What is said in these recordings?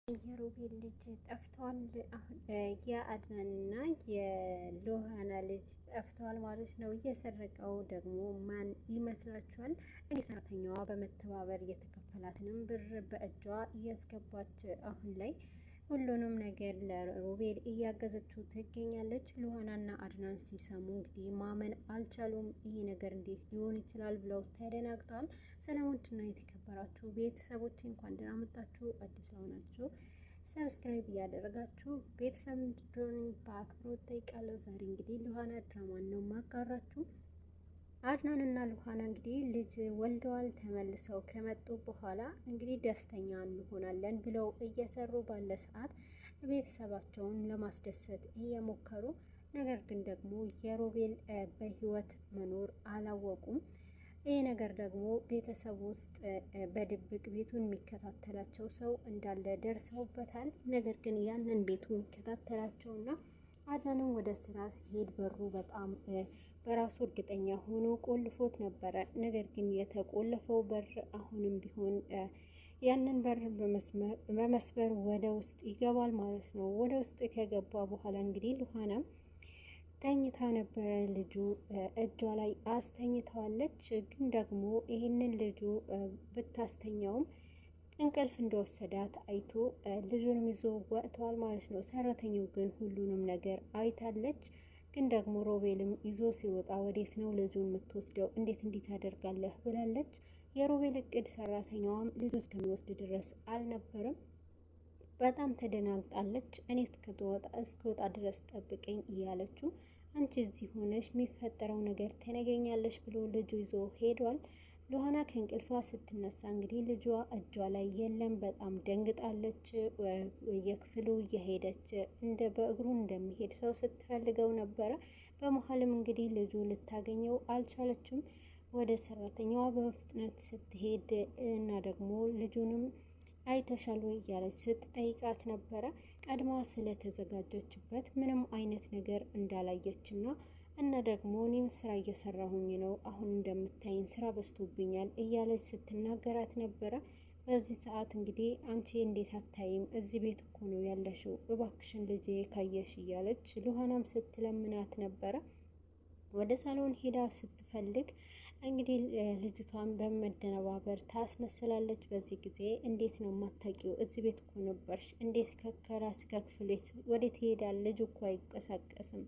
የሮቤል ልጅ ጠፍቷል። አሁን የአድናንና የሎሃና ልጅ ጠፍቷል ማለት ነው። እየሰረቀው ደግሞ ማን ይመስላችኋል? እንግዲህ ሰራተኛዋ በመተባበር እየተከፈላትንም ብር በእጇ እያስገባች አሁን ላይ ሁሉንም ነገር ለሮቤል እያገዘችው ትገኛለች። ሎሃናና አድናን ሲሰሙ እንግዲህ ማመን አልቻሉም። ይሄ ነገር እንዴት ሊሆን ይችላል ብለው ተደናግጠዋል። ሰላም ውድና የተከበራችሁ ቤተሰቦች እንኳን ደህና መጣችሁ። አዲስ ለሆናችሁ ሰብስክራይብ እያደረጋችሁ ቤተሰብ እንድትሆኑ በአክብሮት ጠይቃለሁ። ዛሬ እንግዲህ ሎሃና ድራማን ነው ማጋራችሁ። አድናን እና ሎሃና እንግዲህ ልጅ ወልደዋል። ተመልሰው ከመጡ በኋላ እንግዲህ ደስተኛ እንሆናለን ብለው እየሰሩ ባለ ሰዓት ቤተሰባቸውን ለማስደሰት እየሞከሩ ነገር ግን ደግሞ የሮቤል በህይወት መኖር አላወቁም። ይህ ነገር ደግሞ ቤተሰብ ውስጥ በድብቅ ቤቱን የሚከታተላቸው ሰው እንዳለ ደርሰውበታል። ነገር ግን ያንን ቤቱን የሚከታተላቸውና አድናንም ወደ ስራ ሲሄድ በሩ በጣም በራሱ እርግጠኛ ሆኖ ቆልፎት ነበረ። ነገር ግን የተቆለፈው በር አሁንም ቢሆን ያንን በር በመስበር ወደ ውስጥ ይገባል ማለት ነው። ወደ ውስጥ ከገባ በኋላ እንግዲህ ሎሃናም ተኝታ ነበረ። ልጁ እጇ ላይ አስተኝተዋለች። ግን ደግሞ ይህንን ልጁ ብታስተኛውም እንቅልፍ እንደወሰዳት አይቶ ልጁንም ይዞ ወጥቷል ማለት ነው። ሰራተኛው ግን ሁሉንም ነገር አይታለች። ግን ደግሞ ሮቤልም ይዞ ሲወጣ ወዴት ነው ልጁን የምትወስደው? እንዴት እንዲህ ታደርጋለህ? ብላለች። የሮቤል እቅድ ሰራተኛዋም ልጁ እስከሚወስድ ድረስ አልነበረም። በጣም ተደናግጣለች። እኔ እስከወጣ ድረስ ጠብቀኝ እያለችው አንቺ እዚህ ሆነሽ የሚፈጠረው ነገር ትነግረኛለሽ ብሎ ልጁ ይዞ ሄዷል። ሎሃና ከእንቅልፏ ስትነሳ እንግዲህ ልጇ እጇ ላይ የለም። በጣም ደንግጣለች። የክፍሉ እየሄደች እንደ በእግሩ እንደሚሄድ ሰው ስትፈልገው ነበረ። በመሀልም እንግዲህ ልጁ ልታገኘው አልቻለችም። ወደ ሰራተኛዋ በፍጥነት ስትሄድ እና ደግሞ ልጁንም አይተሻል ወይ እያለች ስትጠይቃት ነበረ። ቀድማ ስለተዘጋጀችበት ምንም አይነት ነገር እንዳላየችና እና ደግሞ እኔም ስራ እየሰራሁኝ ነው፣ አሁን እንደምታይን ስራ በዝቶብኛል እያለች ስትናገራት ነበረ። በዚህ ሰዓት እንግዲህ አንቺ እንዴት አታይም? እዚህ ቤት እኮ ነው ያለሽው፣ እባክሽን ልጄ ካየሽ እያለች ሎሃናም ስትለምናት ነበረ። ወደ ሳሎን ሄዳ ስትፈልግ እንግዲህ ልጅቷን በመደነባበር ታስመስላለች። በዚህ ጊዜ እንዴት ነው የማታውቂው? እዚህ ቤት እኮ ነበርሽ፣ እንዴት ከራስ ከክፍል ወዴት ይሄዳል? ልጅ እኮ አይንቀሳቀስም፣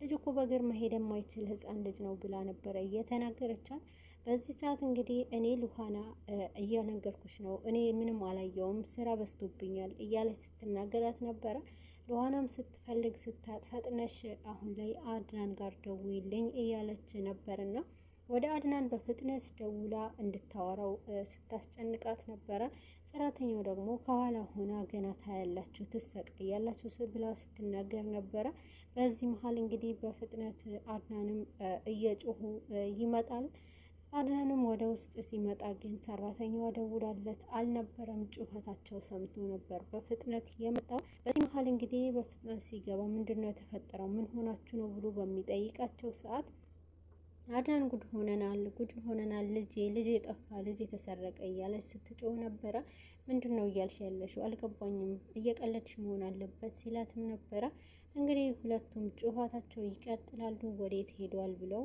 ልጅ እኮ በእግር መሄድ የማይችል ህፃን ልጅ ነው ብላ ነበረ እየተናገረቻት። በዚህ ሰዓት እንግዲህ እኔ ሎሃና እያነገርኩሽ ነው፣ እኔ ምንም አላየውም፣ ስራ በዝቶብኛል እያለች ስትናገራት ነበረ። ሎሃናም ስትፈልግ ፈጥነሽ አሁን ላይ አድናን ጋር ደውይልኝ እያለች ነበርና ወደ አድናን በፍጥነት ደውላ እንድታወራው ስታስጨንቃት ነበረ። ሰራተኛው ደግሞ ከኋላ ሆና ገና ታያላችሁ፣ ትሰቃያላችሁ ብላ ስትናገር ነበረ። በዚህ መሀል እንግዲህ በፍጥነት አድናንም እየጮሁ ይመጣል። አድናንም ወደ ውስጥ ሲመጣ ግን ሰራተኛዋ ደውላለት አልነበረም። ጩኸታቸው ሰምቶ ነበር በፍጥነት የመጣው። በዚህ መሀል እንግዲህ በፍጥነት ሲገባ ምንድነው የተፈጠረው? ምን ሆናችሁ ነው ብሎ በሚጠይቃቸው ሰዓት አድናን ጉድ ሆነናል፣ ልጄ ጠፋ፣ ልጄ ተሰረቀ እያለች ስትጮህ ነበረ። ምንድን ነው እያልሽ ያለሽው? አልገባኝም፣ እየቀለድሽ መሆን አለበት ሲላትም ነበረ። እንግዲህ ሁለቱም ጩኸታቸው ይቀጥላሉ። ወዴት ሄዷል ብለው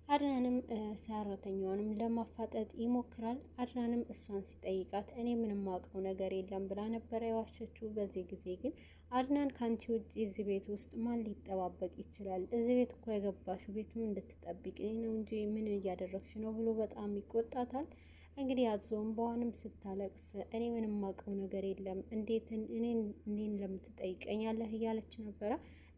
አድናንም ሰራተኛዋንም ለማፋጠጥ ይሞክራል። አድናንም እሷን ሲጠይቃት እኔ ምንም አውቀው ነገር የለም ብላ ነበረ የዋሸችው። በዚህ ጊዜ ግን አድናን ከአንቺ ውጭ እዚህ ቤት ውስጥ ማን ሊጠባበቅ ይችላል? እዚህ ቤት እኮ የገባሽው ቤቱም እንድትጠብቅ ነው እንጂ ምን እያደረግሽ ነው ብሎ በጣም ይቆጣታል። እንግዲህ አዞም በዋንም ስታለቅስ እኔ ምንም አውቀው ነገር የለም፣ እንዴት እኔን ለምትጠይቀኛለህ እያለች ነበረ።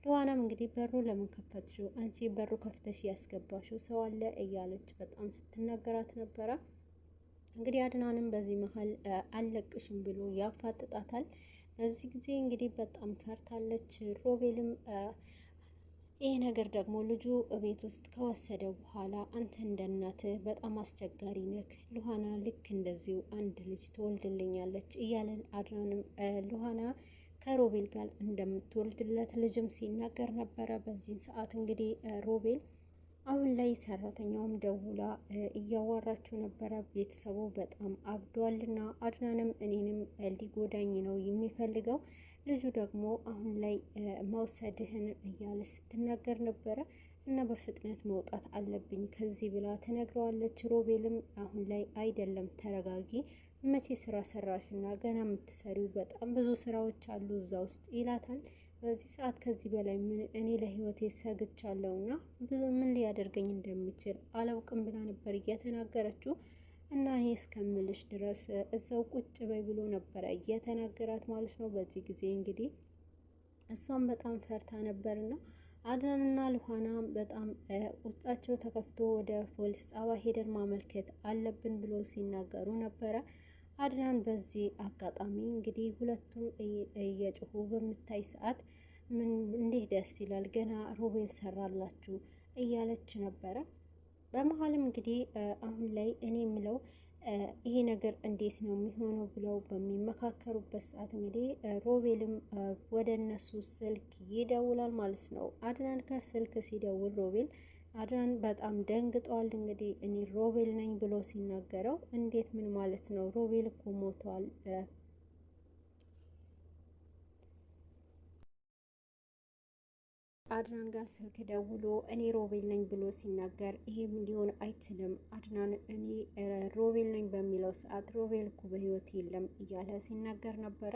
ሎሃናም እንግዲህ በሩ ለምን ከፈትሽው? አንቺ በሩ ከፍተሽ ያስገባሽው ሰው አለ እያለች በጣም ስትናገራት ነበረ። እንግዲህ አድናንም በዚህ መሀል አልለቅሽም ብሎ ያፋጥጣታል። በዚህ ጊዜ እንግዲህ በጣም ፈርታለች። ሮቤልም ይህ ነገር ደግሞ ልጁ ቤት ውስጥ ከወሰደው በኋላ አንተ እንደ እናትህ በጣም አስቸጋሪ ነክ፣ ሎሃና ልክ እንደዚሁ አንድ ልጅ ትወልድልኛለች እያለን አድናንም ሎሃና ከሮቤል ጋር እንደምትወልድለት ልጅም ሲናገር ነበረ። በዚህን ሰዓት እንግዲህ ሮቤል አሁን ላይ ሰራተኛውም ደውላ እያዋራችው ነበረ። ቤተሰቡ በጣም አብዷልና አድናንም እኔንም ሊጎዳኝ ነው የሚፈልገው፣ ልጁ ደግሞ አሁን ላይ መውሰድህን እያለ ስትናገር ነበረ እና በፍጥነት መውጣት አለብኝ ከዚህ ብላ ትነግረዋለች። ሮቤልም አሁን ላይ አይደለም ተረጋጊ፣ መቼ ስራ ሰራሽ እና ገና የምትሰሪው በጣም ብዙ ስራዎች አሉ እዛ ውስጥ ይላታል። በዚህ ሰዓት ከዚህ በላይ ምን እኔ ለህይወቴ ሰግቻለሁ እና ብዙ ምን ሊያደርገኝ እንደሚችል አላውቅም ብላ ነበር እየተናገረችው። እና እኔ እስከምልሽ ድረስ እዛው ቁጭ በይ ብሎ ነበረ እየተናገራት ማለት ነው። በዚህ ጊዜ እንግዲህ እሷም በጣም ፈርታ ነበርና አድናንና ሉሃና በጣም ውስጣቸው ተከፍቶ ወደ ፖሊስ ጣቢያ ሄደን ማመልከት አለብን ብሎ ሲናገሩ ነበረ። አድናን በዚህ አጋጣሚ እንግዲህ ሁለቱም እየጮሁ በምታይ ሰዓት እንዴት ደስ ይላል ገና ሮቤል ሰራላችሁ እያለች ነበረ። በመሀልም እንግዲህ አሁን ላይ እኔ የምለው ይሄ ነገር እንዴት ነው የሚሆነው ብለው በሚመካከሩበት ሰዓት እንግዲህ ሮቤልም ወደ እነሱ ስልክ ይደውላል ማለት ነው። አድናን ጋር ስልክ ሲደውል ሮቤል አድናን በጣም ደንግጧል። እንግዲህ እኔ ሮቤል ነኝ ብሎ ሲናገረው እንዴት ምን ማለት ነው? ሮቤል እኮ ሞቷል። አድናን ጋር ስልክ ደውሎ እኔ ሮቤል ነኝ ብሎ ሲናገር ይሄም ሊሆን አይችልም፣ አድናን እኔ ሮቤል ነኝ በሚለው ሰዓት ሮቤል እኮ በህይወት የለም እያለ ሲናገር ነበረ።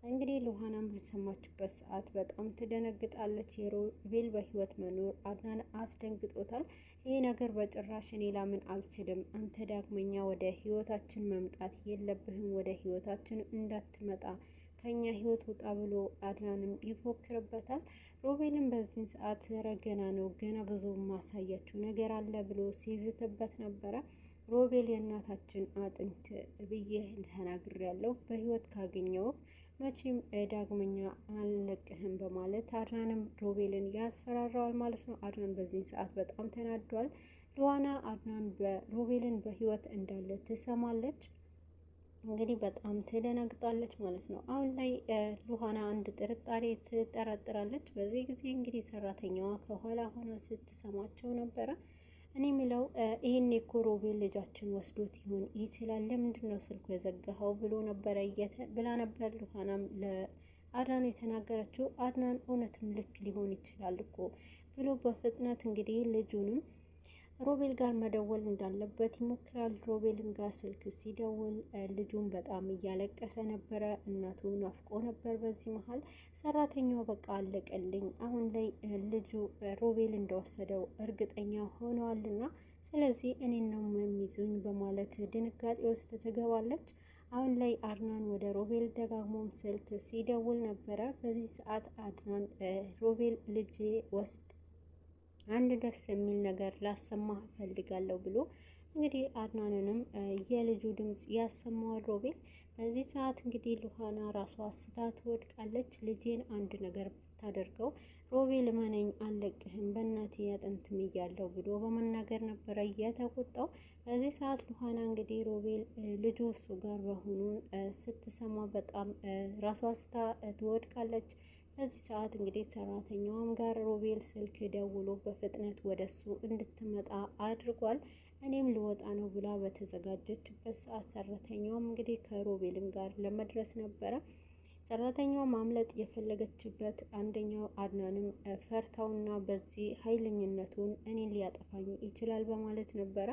እንግዲህ ሉሃናም በሰማችበት ሰዓት በጣም ትደነግጣለች። የሮቤል በህይወት መኖር አድናን አስደንግጦታል። ይሄ ነገር በጭራሽ እኔ ላምን አልችልም፣ አንተ ዳግመኛ ወደ ህይወታችን መምጣት የለብህም፣ ወደ ህይወታችን እንዳትመጣ ከኛ ህይወት ውጣ ብሎ አድናንም ይፎክርበታል። ሮቤልም በዚህን ሰዓት ገና ነው ገና ብዙ ማሳያችሁ ነገር አለ ብሎ ሲይዝትበት ነበረ። ሮቤል የእናታችን አጥንት ብዬ ተናግሬያለሁ፣ በህይወት ካገኘው መቼም ዳግመኛ አልለቅህም በማለት አድናንም ሮቤልን ያስፈራራዋል ማለት ነው። አድናን በዚህን ሰዓት በጣም ተናዷል። ሉሃና አድናን ሮቤልን በህይወት እንዳለ ትሰማለች። እንግዲህ በጣም ትደነግጣለች ማለት ነው። አሁን ላይ ሉሃና አንድ ጥርጣሬ ትጠረጥራለች። በዚህ ጊዜ እንግዲህ ሰራተኛዋ ከኋላ ሆና ስትሰማቸው ነበረ። እኔ የሚለው ይሄን እኮ ሮቤል ልጃችን ወስዶት ይሆን ይችላል፣ ለምንድን ነው ስልኩ የዘጋኸው ብሎ ነበረ ብላ ነበር ሉሃናም ለአድናን የተናገረችው። አድናን እውነትም ልክ ሊሆን ይችላል እኮ ብሎ በፍጥነት እንግዲህ ልጁንም ሮቤል ጋር መደወል እንዳለበት ይሞክራል። ሮቤልን ጋር ስልክ ሲደውል ልጁን በጣም እያለቀሰ ነበረ። እናቱ ናፍቆ ነበር። በዚህ መሀል ሰራተኛው በቃ አለቀልኝ፣ አሁን ላይ ልጁ ሮቤል እንደወሰደው እርግጠኛ ሆነዋልና ስለዚህ እኔን ነው የሚይዙኝ በማለት ድንጋጤ ውስጥ ትገባለች። አሁን ላይ አድናን ወደ ሮቤል ደጋግሞም ስልክ ሲደውል ነበረ። በዚህ ሰዓት አድናን ሮቤል ልጄ ወስድ አንድ ደስ የሚል ነገር ላሰማህ እፈልጋለሁ ብሎ እንግዲህ አድናንንም የልጁ ድምጽ ያሰማዋል ሮቤል። በዚህ ሰዓት እንግዲህ ሉሃና ራሷ ስታ ትወድቃለች። ልጄን አንድ ነገር ብታደርገው ሮቤል መነኝ አልለቅህም፣ በእናቴ ያጥንትም እያለው ብሎ በመናገር ነበረ የተቆጣው። በዚህ ሰዓት ሉሃና እንግዲህ ሮቤል ልጁ እሱ ጋር በሆኑን ስትሰማ በጣም ራሷ ስታ ትወድቃለች። በዚህ ሰዓት እንግዲህ ሰራተኛዋም ጋር ሮቤል ስልክ ደውሎ በፍጥነት ወደሱ እንድትመጣ አድርጓል። እኔም ልወጣ ነው ብላ በተዘጋጀችበት ሰዓት ሰራተኛዋም እንግዲህ ከሮቤልም ጋር ለመድረስ ነበረ። ሰራተኛዋ ማምለጥ የፈለገችበት አንደኛው አድናንም ፈርታውና በዚህ ኃይለኝነቱን እኔን ሊያጠፋኝ ይችላል በማለት ነበረ።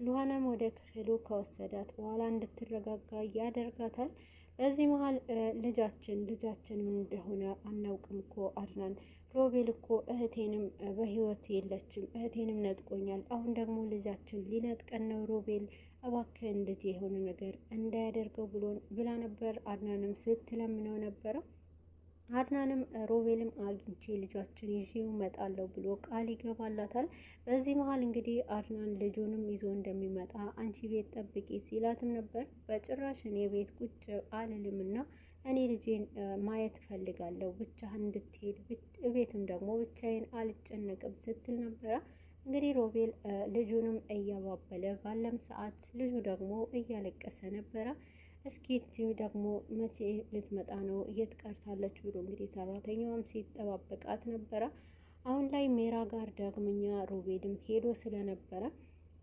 ሉሃናም ወደ ክፍሉ ከወሰዳት በኋላ እንድትረጋጋ ያደርጋታል። በዚህ መሀል ልጃችን ምን እንደሆነ አናውቅም እኮ አድናን፣ ሮቤል እኮ እህቴንም በህይወት የለችም፣ እህቴንም ነጥቆኛል፣ አሁን ደግሞ ልጃችን ሊነጥቀን ነው፣ ሮቤል እባክህን ልጅ የሆነ ነገር እንዳያደርገው ብላ ነበር። አድናንም ስትለምነው ነበረ። አድናንም ሮቤልም አግኝቼ ልጃችን ይዤው እመጣለሁ ብሎ ቃል ይገባላታል። በዚህ መሀል እንግዲህ አድናን ልጁንም ይዞ እንደሚመጣ አንቺ ቤት ጠብቂ ሲላትም ነበር። በጭራሽ እኔ ቤት ቁጭ አልልምና እኔ ልጄን ማየት እፈልጋለሁ፣ ብቻህን እንድትሄድ ቤትም ደግሞ ብቻዬን አልጨነቅም ስትል ነበረ። እንግዲህ ሮቤል ልጁንም እያባበለ ባለም ሰዓት ልጁ ደግሞ እያለቀሰ ነበረ። እስኪ ደግሞ መቼ ልትመጣ ነው የት ቀርታለች ብሎ እንግዲህ ሰራተኛዋም ሲጠባበቃት ነበረ። አሁን ላይ ሜራ ጋር ዳግመኛ ሮቤልም ሄዶ ስለነበረ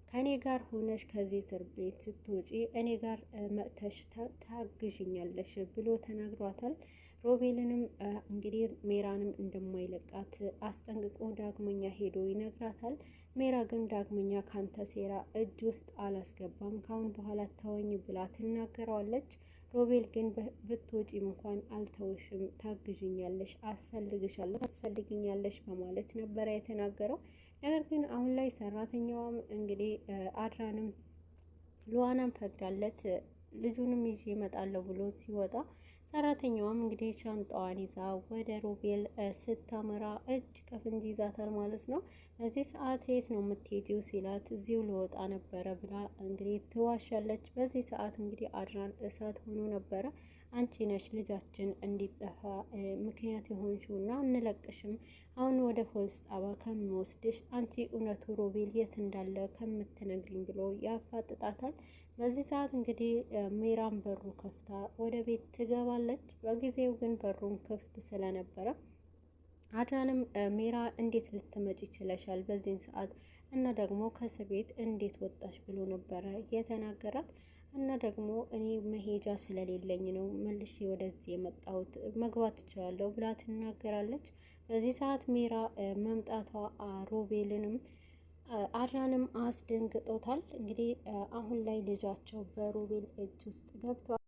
ከእኔ ጋር ሆነሽ ከዚህ እስር ቤት ስትወጪ እኔ ጋር መጥተሽ ታግዥኛለሽ ብሎ ተናግሯታል። ሮቤልንም እንግዲህ ሜራንም እንደማይለቃት አስጠንቅቆ ዳግመኛ ሄዶ ይነግራታል። ሜራ ግን ዳግመኛ ካንተ ሴራ እጅ ውስጥ አላስገባም፣ ካሁን በኋላ ተወኝ ብላ ትናገረዋለች። ሮቤል ግን ብትወጪም እንኳን አልተውሽም፣ ታግዥኛለሽ፣ አስፈልግኛለሽ በማለት ነበረ የተናገረው። ነገር ግን አሁን ላይ ሰራተኛዋም እንግዲህ አድራንም ሉዋናም ፈቅዳለት ልጁንም ይዤ እመጣለሁ ብሎ ሲወጣ ሰራተኛዋም እንግዲህ ሻንጣዋን ይዛ ወደ ሮቤል ስታመራ እጅ ከፍንጅ ይዛታል ማለት ነው። በዚህ ሰዓት የት ነው የምትሄጂው ሲላት እዚሁ ልወጣ ነበረ ብላ እንግዲህ ትዋሻለች። በዚህ ሰዓት እንግዲህ አድራን እሳት ሆኖ ነበረ። አንቺ ነሽ ልጃችን እንዲጠፋ ምክንያት የሆንሽው እና እንለቅሽም፣ አሁን ወደ ፖሊስ ጣቢያ ከምወስድሽ አንቺ እውነቱ ሮቤል የት እንዳለ ከምትነግሪኝ ብሎ ያፋጥጣታል። በዚህ ሰዓት እንግዲህ ሜራን በሩ ከፍታ ወደ ቤት ትገባለች። በጊዜው ግን በሩን ክፍት ስለነበረ አድናንም ሜራ እንዴት ልትመጪ ይችለሻል በዚህን ሰዓት እና ደግሞ ከእስር ቤት እንዴት ወጣሽ ብሎ ነበረ የተናገራት። እና ደግሞ እኔ መሄጃ ስለሌለኝ ነው መልሼ ወደዚህ የመጣሁት፣ መግባት እችላለሁ ብላ ትናገራለች። በዚህ ሰዓት ሜራ መምጣቷ ሮቤልንም አድናንም አስደንግጦታል። እንግዲህ አሁን ላይ ልጃቸው በሮቤል እጅ ውስጥ ገብቷል።